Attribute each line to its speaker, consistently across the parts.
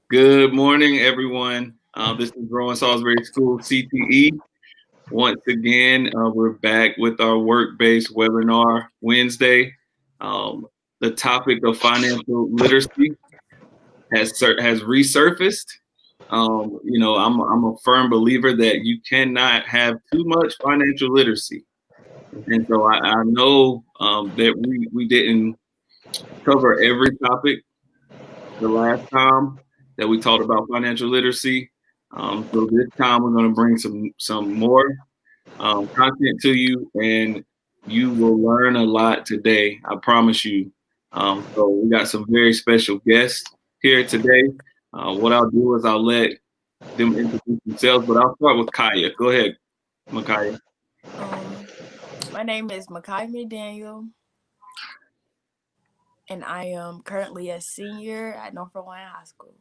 Speaker 1: Good morning, everyone. This is Growing Salisbury School CTE. Once again, we're back with our work-based webinar Wednesday. The topic of financial literacy has resurfaced. I'm a firm believer that you cannot have too much financial literacy, and so I know that we didn't cover every topic the last time that we talked about financial literacy. So this time we're going to bring some more content to you, and you will learn a lot today. I promise you. So we got some very special guests here today. What I'll do is I'll let them introduce themselves, but I'll start with Kaya. Go ahead, Makaya.
Speaker 2: My name is Mcgrath McDaniel, and I am currently a senior at North Carolina High School.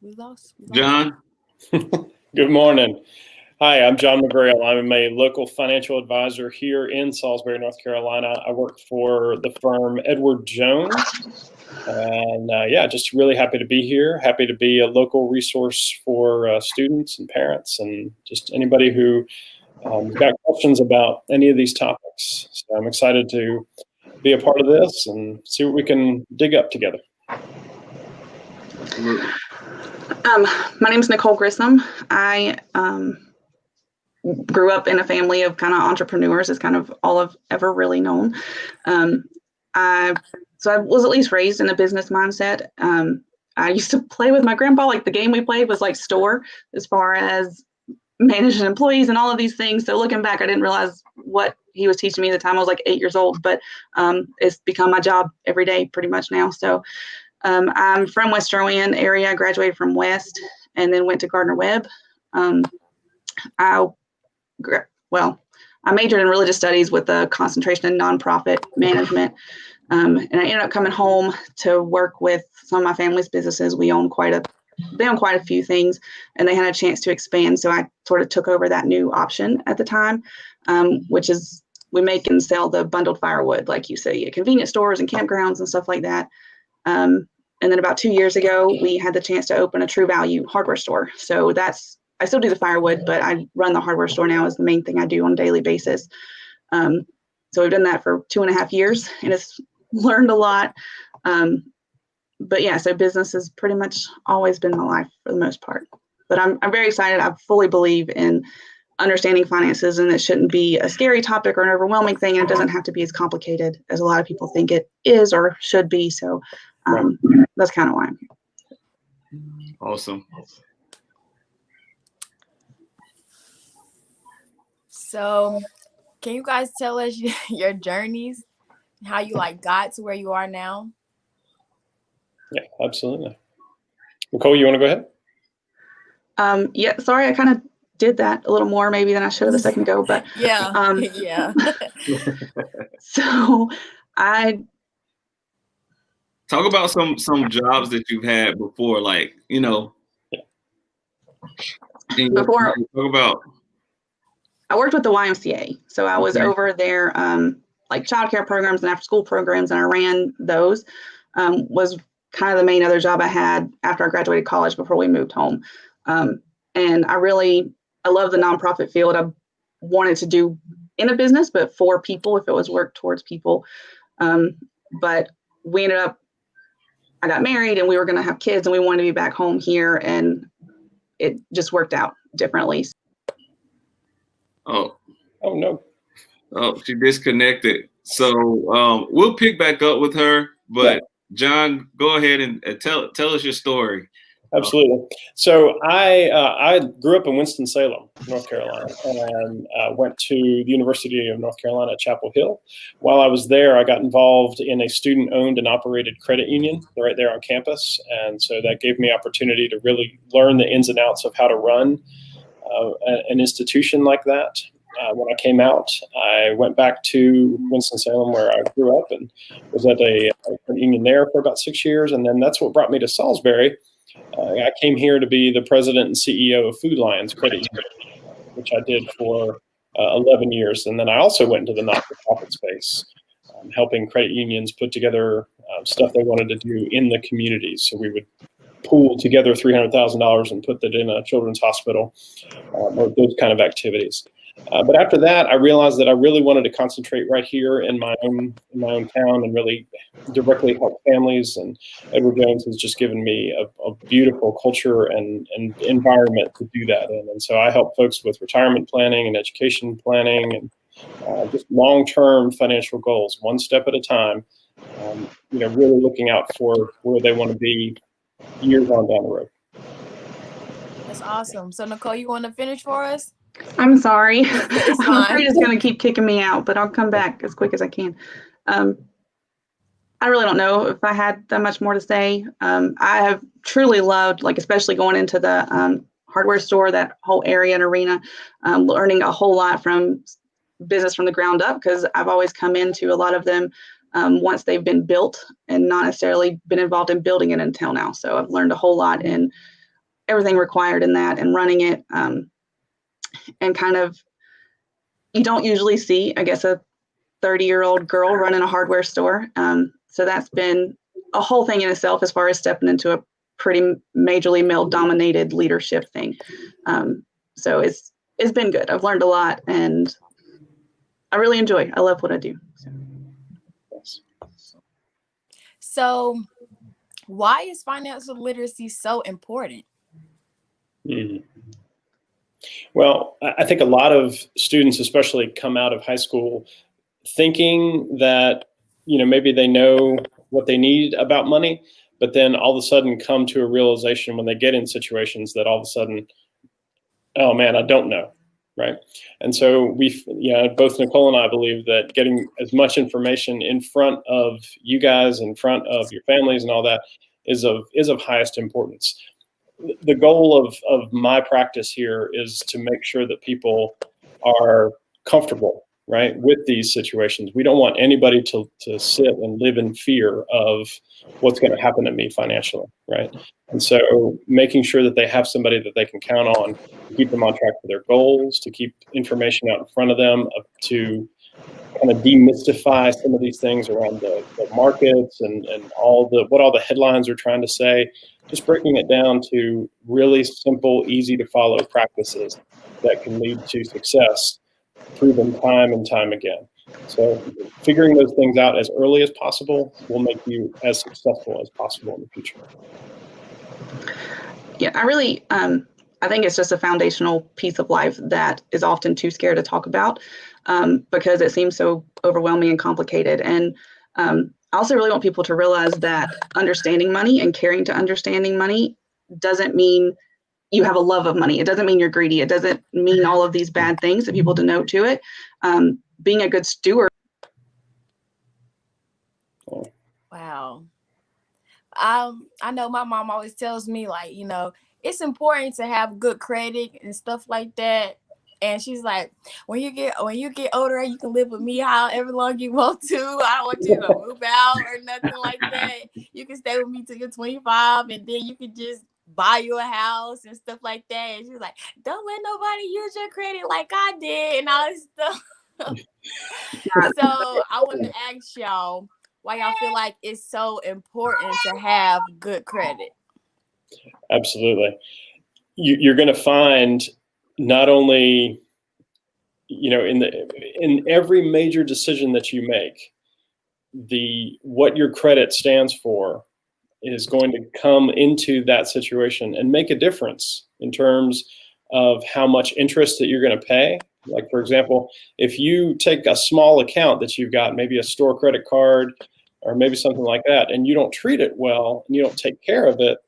Speaker 2: We lost.
Speaker 1: John.
Speaker 3: Good morning. Hi, I'm John Mcgrail. I'm a local financial advisor here in Salisbury, North Carolina. I work for the firm Edward Jones. And just really happy to be here. Happy to be a local resource for students and parents and just anybody who got questions about any of these topics. So I'm excited to be a part of this and see what we can dig up together.
Speaker 4: My name is Nicole Grissom. I grew up in a family of kind of entrepreneurs. Is kind of all I've ever really known. So I was at least raised in a business mindset. I used to play with my grandpa, like the game we played was like store as far as managing employees and all of these things. So looking back, I didn't realize what he was teaching me at the time. I was like 8 years old, but it's become my job every day pretty much now. So I'm from West Rowan area. I graduated from West and then went to Gardner-Webb. I majored in religious studies with a concentration in nonprofit management. And I ended up coming home to work with some of my family's businesses. They own quite a few things, and they had a chance to expand. So I sort of took over that new option at the time, which is we make and sell the bundled firewood, like you say, at convenience stores and campgrounds and stuff like that. And then about 2 years ago, we had the chance to open a True Value hardware store. So I still do the firewood, but I run the hardware store now as the main thing I do on a daily basis. So we've done that for 2.5 years, and it's learned a lot. But yeah, so business has pretty much always been my life for the most part. But I'm very excited. I fully believe in understanding finances, and it shouldn't be a scary topic or an overwhelming thing, and it doesn't have to be as complicated as a lot of people think it is or should be. So that's kind of why I'm here.
Speaker 1: Awesome.
Speaker 2: So can you guys tell us your journeys, how you got to where you are now?
Speaker 3: Yeah, absolutely. Nicole, you want to go ahead?
Speaker 4: Yeah, sorry, I kind of did that a little more maybe than I should have a second ago, but
Speaker 2: yeah.
Speaker 4: So I
Speaker 1: talk about some jobs that you've had before,
Speaker 4: before
Speaker 1: talk about.
Speaker 4: I worked with the YMCA, so I was over there childcare programs and after school programs, and I ran those. Was kind of the main other job I had after I graduated college before we moved home. And I love the nonprofit field. I wanted to do in a business, but for people, if it was work towards people. But we ended up, I got married and we were going to have kids and we wanted to be back home here, and it just worked out differently.
Speaker 1: Oh
Speaker 3: no.
Speaker 1: Oh, she disconnected. So we'll pick back up with her, but yeah. John, go ahead and tell us your story.
Speaker 3: Absolutely. So I grew up in Winston-Salem, North Carolina, and went to the University of North Carolina at Chapel Hill. While I was there, I got involved in a student-owned and operated credit union right there on campus, and so that gave me opportunity to really learn the ins and outs of how to run an institution like that. When I came out, I went back to Winston-Salem where I grew up and was at a credit union there for about 6 years, and then that's what brought me to Salisbury. I came here to be the president and CEO of Food Lions Credit Union, which I did for 11 years. And then I also went into the not-for-profit space, helping credit unions put together stuff they wanted to do in the community. So we would pool together $300,000 and put that in a children's hospital, or those kind of activities. But after that, I realized that I really wanted to concentrate right here in my own town and really directly help families. And Edward Jones has just given me a beautiful culture and environment to do that in. And so I help folks with retirement planning and education planning and just long-term financial goals, one step at a time. Really looking out for where they want to be years on down the road.
Speaker 2: That's awesome. So Nicole, you want to finish for us?
Speaker 4: I'm sorry.
Speaker 2: It's
Speaker 4: I'm
Speaker 2: fine.
Speaker 4: afraid it's going to keep kicking me out, but I'll come back as quick as I can. I really don't know if I had that much more to say. I have truly loved, especially going into the hardware store, that whole area and arena, learning a whole lot from business from the ground up, because I've always come into a lot of them once they've been built and not necessarily been involved in building it until now. So I've learned a whole lot in everything required in that and running it. And kind of, you don't usually see, I guess, a 30-year-old girl running a hardware store. So that's been a whole thing in itself as far as stepping into a pretty majorly male-dominated leadership thing. So it's been good. I've learned a lot, and I really enjoy. I love what I do.
Speaker 2: So why is financial literacy so important?
Speaker 3: Mm-hmm. Well, I think a lot of students, especially, come out of high school thinking that, maybe they know what they need about money, but then all of a sudden come to a realization when they get in situations that all of a sudden, oh man, I don't know, right? And so both Nicole and I believe that getting as much information in front of you guys, in front of your families and all that is of highest importance. The goal of my practice here is to make sure that people are comfortable, right, with these situations. We don't want anybody to sit and live in fear of what's going to happen to me financially, right? And so making sure that they have somebody that they can count on to keep them on track for their goals, to keep information out in front of them, to kind of demystify some of these things around the markets and what all the headlines are trying to say, just breaking it down to really simple, easy to follow practices that can lead to success, proven time and time again. So figuring those things out as early as possible will make you as successful as possible in the future.
Speaker 4: Yeah, I think it's just a foundational piece of life that is often too scared to talk about because it seems so overwhelming and complicated. And I also really want people to realize that understanding money and caring to understanding money doesn't mean you have a love of money. It doesn't mean you're greedy. It doesn't mean all of these bad things that people denote to it. Being a good steward.
Speaker 2: Wow. I know my mom always tells me, it's important to have good credit and stuff like that. And she's like, when you get older, you can live with me however long you want to. I don't want you to move out or nothing like that. You can stay with me till you're 25, and then you can just buy you a house and stuff like that. And she's like, don't let nobody use your credit like I did and all this stuff. So I want to ask y'all why y'all feel like it's so important to have good credit.
Speaker 3: Absolutely. You're going to find not only, in every major decision that you make, what your credit stands for is going to come into that situation and make a difference in terms of how much interest that you're going to pay. Like, for example, if you take a small account that you've got, maybe a store credit card or maybe something like that, and you don't treat it well and you don't take care of it,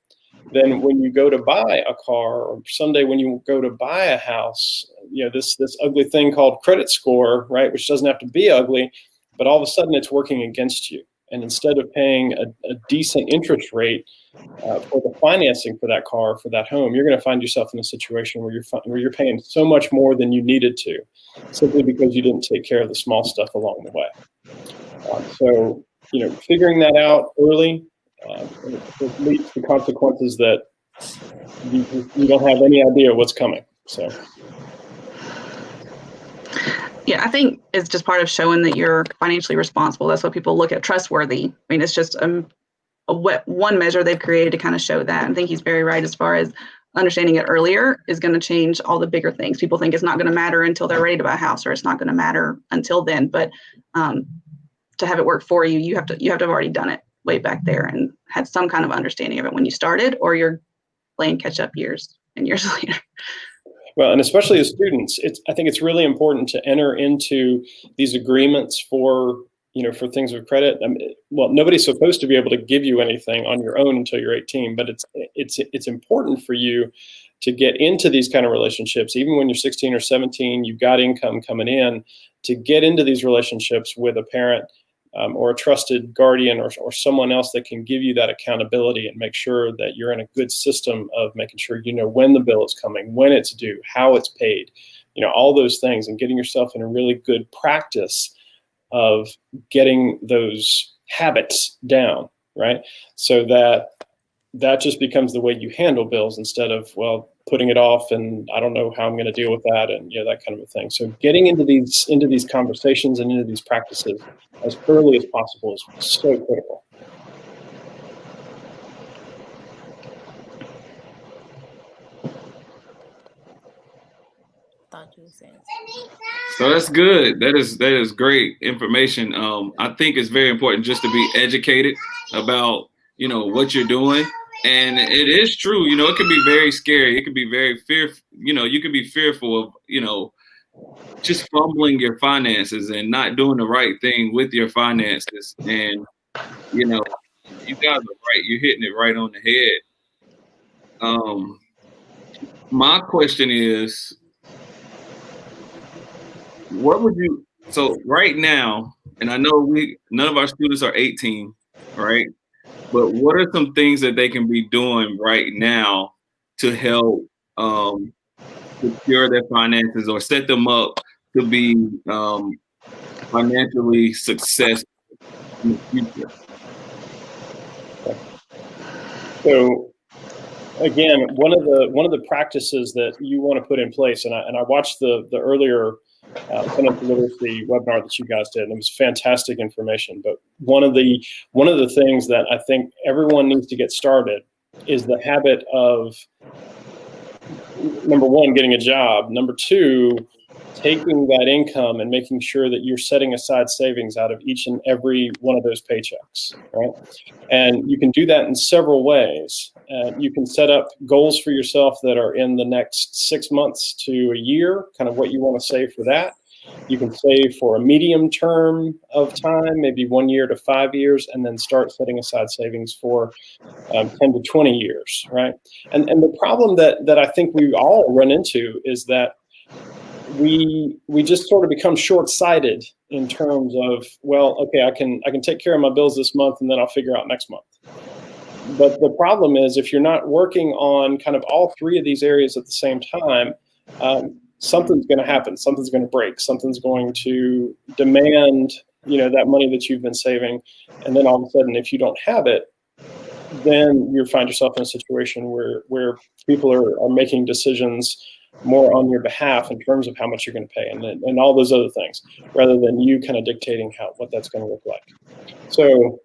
Speaker 3: then when you go to buy a car, or someday when you go to buy a house, this ugly thing called credit score, right, which doesn't have to be ugly, but all of a sudden it's working against you. And instead of paying a decent interest rate for the financing for that car, for that home, you're going to find yourself in a situation where you're paying so much more than you needed to, simply because you didn't take care of the small stuff along the way. So figuring that out early, it leads to consequences that you don't have any idea what's coming. So
Speaker 4: Yeah, I think it's just part of showing that you're financially responsible. That's what people look at, trustworthy. I mean, it's just one measure they've created to kind of show that. I think he's very right as far as understanding it earlier is going to change all the bigger things. People think it's not going to matter until they're ready to buy a house, or it's not going to matter until then. But to have it work for you, you have to have already done it way back there and had some kind of understanding of it when you started, or you're playing catch up years and years later.
Speaker 3: Well, and especially as students, I think it's really important to enter into these agreements for things with credit. I mean, well, nobody's supposed to be able to give you anything on your own until you're 18, but it's important for you to get into these kind of relationships, even when you're 16 or 17, you've got income coming in, to get into these relationships with a parent or a trusted guardian or someone else that can give you that accountability and make sure that you're in a good system of making sure you know when the bill is coming, when it's due, how it's paid, all those things, and getting yourself in a really good practice of getting those habits down, right? So that just becomes the way you handle bills instead of, well, putting it off and I don't know how I'm going to deal with that and that kind of a thing. So getting into these conversations and into these practices as early as possible is so critical.
Speaker 2: Thought you were saying.
Speaker 1: So that's good. That is great information. I think it's very important just to be educated about what you're doing. And it is true, it can be very scary. It can be very fearful. You can be fearful of, just fumbling your finances and not doing the right thing with your finances. And, you guys are right. You're hitting it right on the head. My question is, so right now, and I know none of our students are 18, right? But what are some things that they can be doing right now to help secure their finances or set them up to be financially successful in the future?
Speaker 3: So again, one of the practices that you want to put in place, and I watched the earlier financial literacy webinar that you guys did, and it was fantastic information. But one of the things that I think everyone needs to get started is the habit of, number one, getting a job. Number two, taking that income and making sure that you're setting aside savings out of each and every one of those paychecks, right? And you can do that in several ways. You can set up goals for yourself that are in the next 6 months to a year, kind of what you want to save for that. You can save for a medium term of time, maybe 1 year to 5 years, and then start setting aside savings for 10 to 20 years, right? And the problem that I think we all run into is that we just sort of become short-sighted in terms of, well, okay, I can take care of my bills this month and then I'll figure out next month. But the problem is, if you're not working on kind of all three of these areas at the same time, something's going to happen. Something's going to break. Something's going to demand, that money that you've been saving. And then all of a sudden, if you don't have it, then you find yourself in a situation where people are making decisions more on your behalf in terms of how much you're going to pay and all those other things, rather than you kind of dictating what that's going to look like. So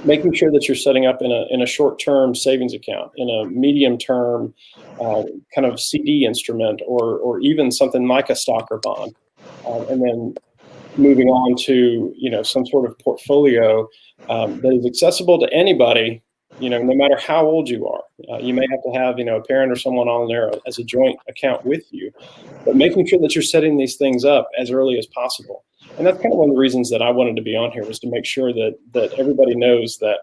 Speaker 3: making sure that you're setting up in a short-term savings account, in a medium-term kind of CD instrument, or even something like a stock or bond, and then moving on to some sort of portfolio that is accessible to anybody, no matter how old you are. You may have to have a parent or someone on there as a joint account with you, but making sure that you're setting these things up as early as possible. And that's kind of one of the reasons that I wanted to be on here, was to make sure that everybody knows that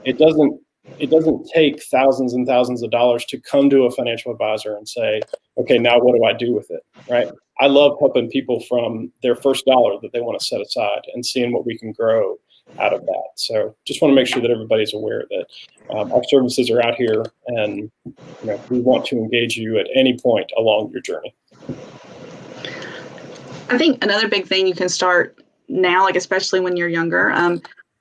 Speaker 3: it doesn't take thousands and thousands of dollars to come to a financial advisor and say, okay, now what do I do with it, right? I love helping people from their first dollar that they want to set aside and seeing what we can grow out of that. So just want to make sure that everybody's aware that our services are out here, and we want to engage you at any point along your journey.
Speaker 4: I think another big thing you can start now, like especially when you're younger,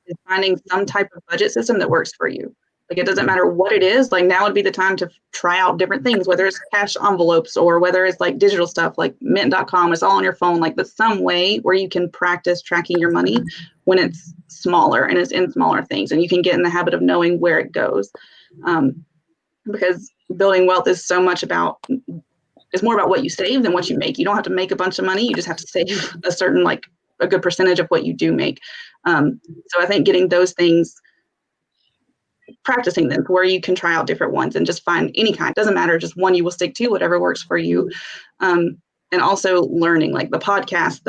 Speaker 4: is finding some type of budget system that works for you. Like, it doesn't matter what it is. Like, now would be the time to try out different things, whether it's cash envelopes or whether it's like digital stuff like mint.com. It's all on your phone, like, but some way where you can practice tracking your money when it's smaller and it's in smaller things, and you can get in the habit of knowing where it goes. Because building wealth is so much about, it's more about what you save than what you make. You don't have to make a bunch of money. You just have to save a certain, like, a good percentage of what you do make. So I think getting those things, practicing them where you can try out different ones and just find any kind, doesn't matter, just one you will stick to, whatever works for you. And also learning, like the podcast,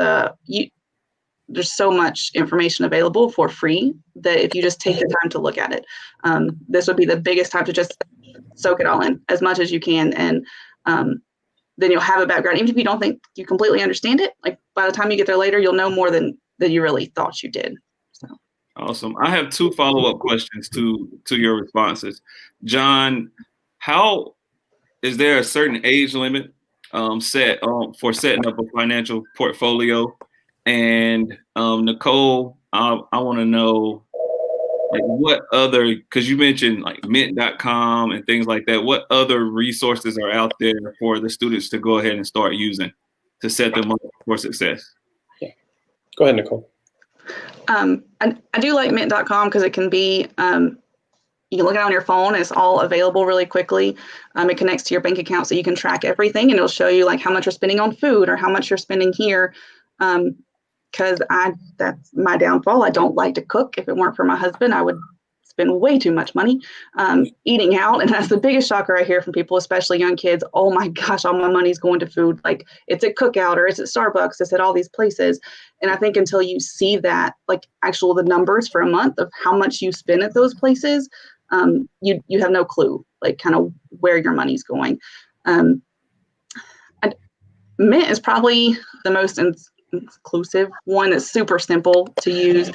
Speaker 4: there's so much information available for free that if you just take the time to look at it, this would be the biggest time to just soak it all in as much as you can. And then you'll have a background, even if you don't think you completely understand it, like by the time you get there later, you'll know more than you really thought you did. So.
Speaker 1: Awesome. I have 2 follow-up questions to your responses. John, is there a certain age limit set for setting up a financial portfolio? And Nicole, I want to know, like, what other, because you mentioned like mint.com and things like that, what other resources are out there for the students to go ahead and start using to set them up for success?
Speaker 3: Yeah. Go ahead, Nicole.
Speaker 4: I do like mint.com because it can be, you can look at it on your phone. It's all available really quickly. It connects to your bank account so you can track everything, and it'll show you like how much you're spending on food or how much you're spending here. Because that's my downfall. I don't like to cook. If it weren't for my husband, I would spend way too much money eating out. And that's the biggest shocker I hear from people, especially young kids. Oh my gosh, all my money's going to food. Like, it's at Cookout or it's at Starbucks, it's at all these places. And I think until you see that, like, the numbers for a month of how much you spend at those places, you have no clue, like, kind of where your money's going. Mint is probably the most inclusive one. That's super simple to use.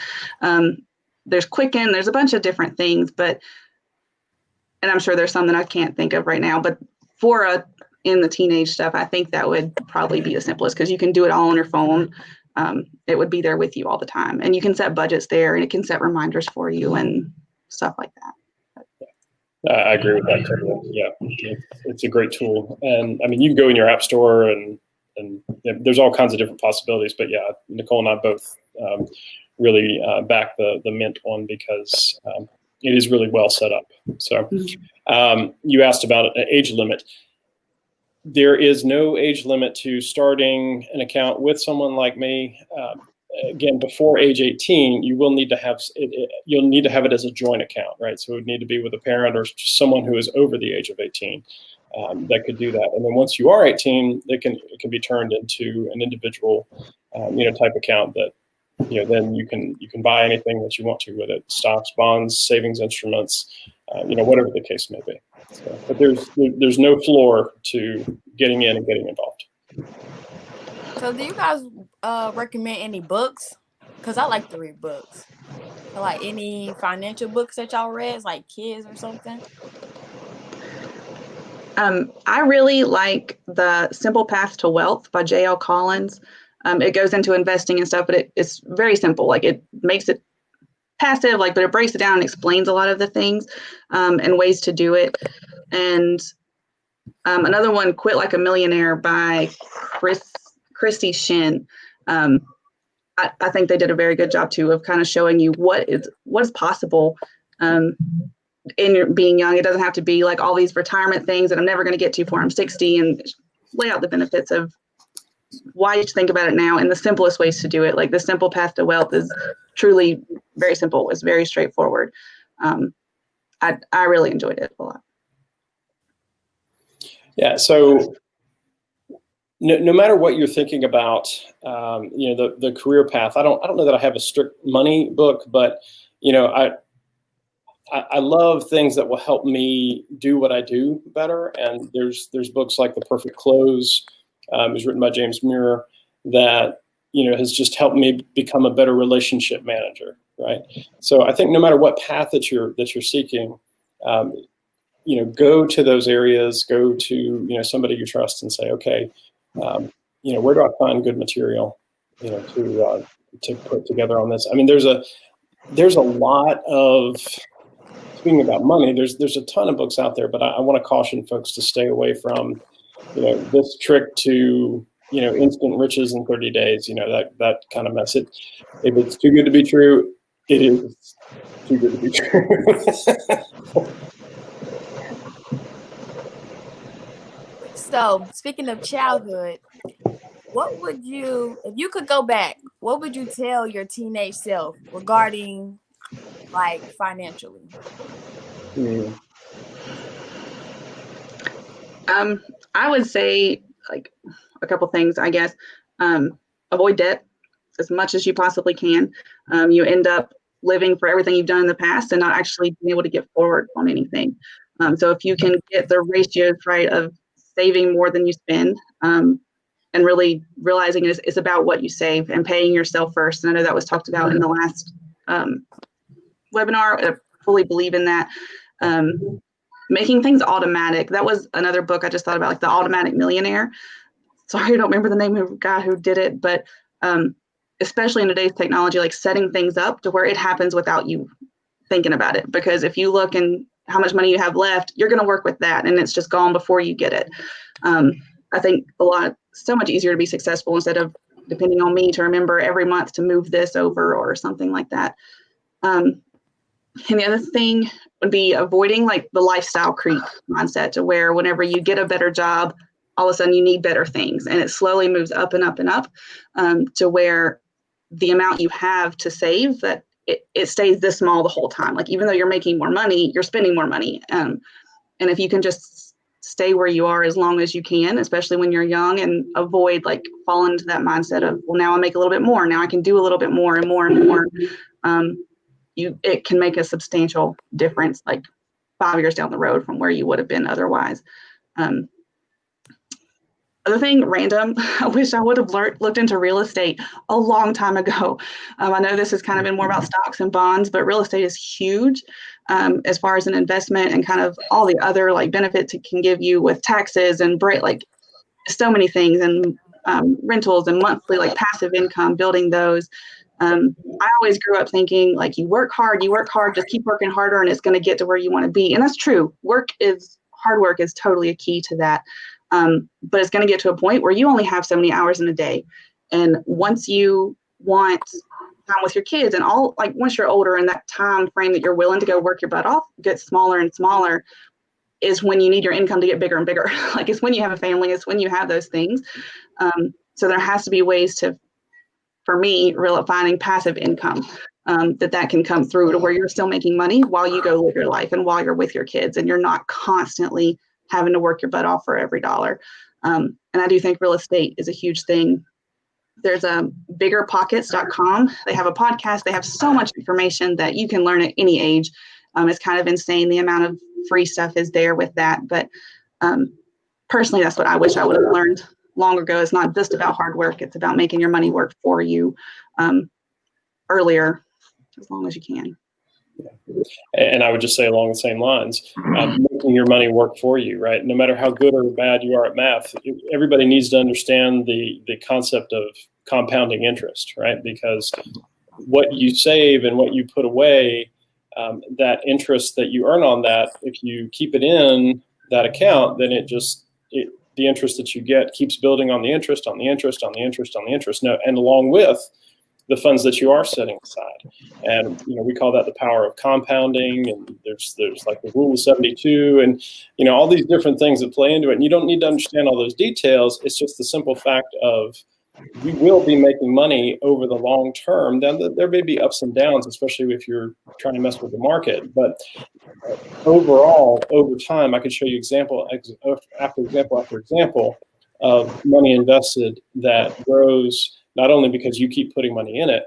Speaker 4: There's Quicken, there's a bunch of different things, and I'm sure there's some that I can't think of right now, but in the teenage stuff, I think that would probably be the simplest because you can do it all on your phone. It would be there with you all the time, and you can set budgets there, and it can set reminders for you and stuff like that.
Speaker 3: I agree with that totally. Yeah, it's a great tool, and I mean, you can go in your app store and there's all kinds of different possibilities. But yeah, Nicole and I both really back the Mint one because it is really well set up. So you asked about an age limit. There is no age limit to starting an account with someone like me. Again, before age 18, you will need to have it. You'll need to have it as a joint account, right? So it would need to be with a parent or just someone who is over the age of 18 that could do that. And then once you are 18, it can be turned into an individual, type account that, then you can buy anything that you want to with it: stocks, bonds, savings instruments, whatever the case may be. So, but there's no floor to getting in and getting involved.
Speaker 2: So do you guys recommend any books? Because I like to read books. So, like, any financial books that y'all read, like kids or something?
Speaker 4: I really like The Simple Path to Wealth by J.L. Collins. It goes into investing and stuff, but it's very simple. Like, it makes it passive, but it breaks it down and explains a lot of the things and ways to do it. And another one, Quit Like a Millionaire by Christy Shin. I think they did a very good job too of kind of showing you what is possible in your being young. It doesn't have to be like all these retirement things that I'm never going to get to before I'm 60, and lay out the benefits of why you should think about it now and the simplest ways to do it. Like, The Simple Path to Wealth is truly very simple. It's very straightforward. I really enjoyed it a lot. Yeah.
Speaker 3: So no matter what you're thinking about, the career path, I don't know that I have a strict money book, but, I love things that will help me do what I do better. And there's books like The Perfect Close, it was written by James Muir, that, has just helped me become a better relationship manager. Right. So I think no matter what path that you're seeking, go to those areas, go to, somebody you trust and say, okay, where do I find good material, to put together on this? I mean, there's a lot of, to speaking about money, there's a ton of books out there, but I want to caution folks to stay away from, this trick to, instant riches in 30 days, that kind of mess. If it's too good to be true, it is too good to be true.
Speaker 2: So, speaking of childhood, what would you, if you could go back, what would you tell your teenage self regarding like financially?
Speaker 4: I would say like a couple things, I guess. Avoid debt as much as you possibly can. You end up living for everything you've done in the past and not actually being able to get forward on anything. So if you can get the ratios right of saving more than you spend, and really realizing it's about what you save and paying yourself first. And I know that was talked about in the last webinar. I fully believe in that. Making things automatic. That was another book I just thought about, like The Automatic Millionaire. Sorry, I don't remember the name of the guy who did it, but especially in today's technology, like setting things up to where it happens without you thinking about it. Because if you look and how much money you have left, you're going to work with that and it's just gone before you get it. I think so much easier to be successful instead of depending on me to remember every month to move this over or something like that. And the other thing would be avoiding like the lifestyle creep mindset, to where whenever you get a better job, all of a sudden you need better things, and it slowly moves up and up and up, to where the amount you have to save, that it stays this small the whole time. Like even though you're making more money, you're spending more money. And if you can just stay where you are as long as you can, especially when you're young, and avoid like falling into that mindset of, well, now I make a little bit more, now I can do a little bit more and more and more. It can make a substantial difference, like 5 years down the road from where you would have been otherwise. Other thing, random, I wish I would have looked into real estate a long time ago. I know this has kind of been more about stocks and bonds, but real estate is huge as far as an investment and kind of all the other like benefits it can give you with taxes and like so many things, and rentals and monthly like passive income, building those. I always grew up thinking like you work hard, just keep working harder and it's going to get to where you want to be. And that's true. Hard work is totally a key to that. But it's going to get to a point where you only have so many hours in a day. And once you want time with your kids and once you're older and that time frame that you're willing to go work your butt off gets smaller and smaller, is when you need your income to get bigger and bigger. Like it's when you have a family, it's when you have those things. So there has to be ways for me, finding passive income that can come through to where you're still making money while you go live your life and while you're with your kids, and you're not constantly having to work your butt off for every dollar. And I do think real estate is a huge thing. There's biggerpockets.com. They have a podcast. They have so much information that you can learn at any age. It's kind of insane the amount of free stuff is there with that. But personally, that's what I wish I would have learned long ago. It's not just about hard work. It's about making your money work for you earlier, as long as you can.
Speaker 3: And I would just say along the same lines, making your money work for you, right? No matter how good or bad you are at math, everybody needs to understand the concept of compounding interest, right? Because what you save and what you put away, that interest that you earn on that, if you keep it in that account, then the interest that you get keeps building on the interest, on the interest, on the interest, on the interest. No, and along with the funds that you are setting aside. And, we call that the power of compounding. And there's like the rule of 72 and, all these different things that play into it. And you don't need to understand all those details. It's just the simple fact of you will be making money over the long term. Then there may be ups and downs, especially if you're trying to mess with the market. But overall, over time, I could show you example after example after example of money invested that grows, not only because you keep putting money in it,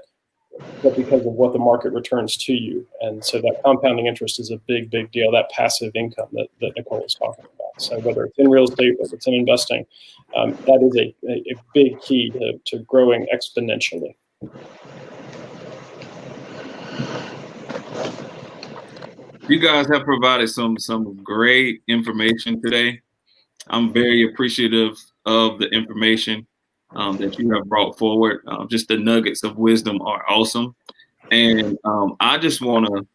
Speaker 3: but because of what the market returns to you. And so that compounding interest is a big, big deal, that passive income that Nicole was talking about. So whether it's in real estate, whether it's in investing, that is a big key to growing exponentially.
Speaker 1: You guys have provided some great information today. I'm very appreciative of the information that you have brought forward. Just the nuggets of wisdom are awesome. And I just want to,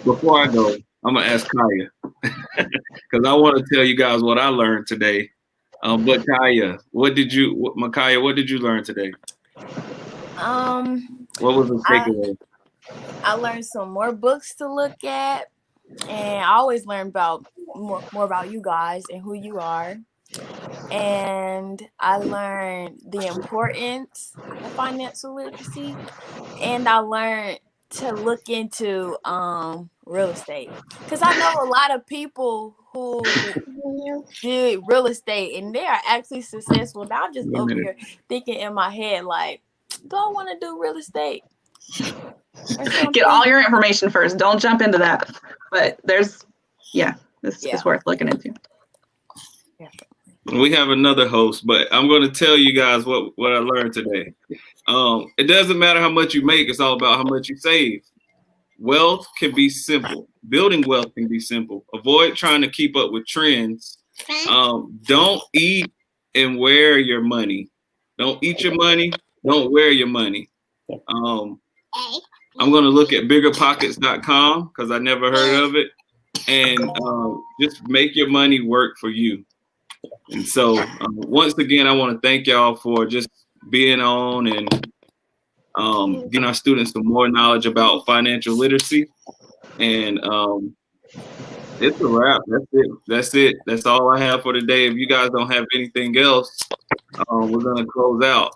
Speaker 1: before I go, I'm gonna ask Kaya because I want to tell you guys what I learned today. But Kaya, what did you learn today? What was the takeaway?
Speaker 2: I learned some more books to look at, and I always learn about more about you guys and who you are. And I learned the importance of financial literacy, and I learned to look into real estate, because I know a lot of people who did real estate and they are actually successful. And I'm just over here thinking in my head, like, do I want to do real estate?
Speaker 4: Get all your information first. Don't jump into that. But this is worth looking into.
Speaker 2: Yeah.
Speaker 1: We have another host, but I'm going to tell you guys what I learned today. It doesn't matter how much you make. It's all about how much you save. Wealth can be simple. Building wealth can be simple. Avoid trying to keep up with trends. Don't eat and wear your money. Don't eat your money. Don't wear your money. I'm going to look at biggerpockets.com because I never heard of it. And just make your money work for you. And so once again, I want to thank y'all for just being on and getting our students some more knowledge about financial literacy. And it's a wrap. That's it. That's all I have for today. If you guys don't have anything else, we're going to close out.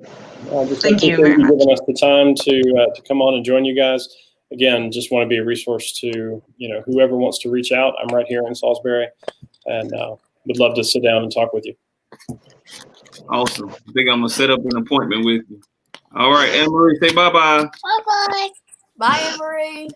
Speaker 4: Thank you very much
Speaker 3: for giving us the time to come on and join you guys. Again, just want to be a resource to whoever wants to reach out. I'm right here in Salisbury, and would love to sit down and talk with you.
Speaker 1: Awesome. I think I'm gonna set up an appointment with you. All right, Anne-Marie, say bye-bye.
Speaker 2: Bye-bye. Bye, Anne-Marie.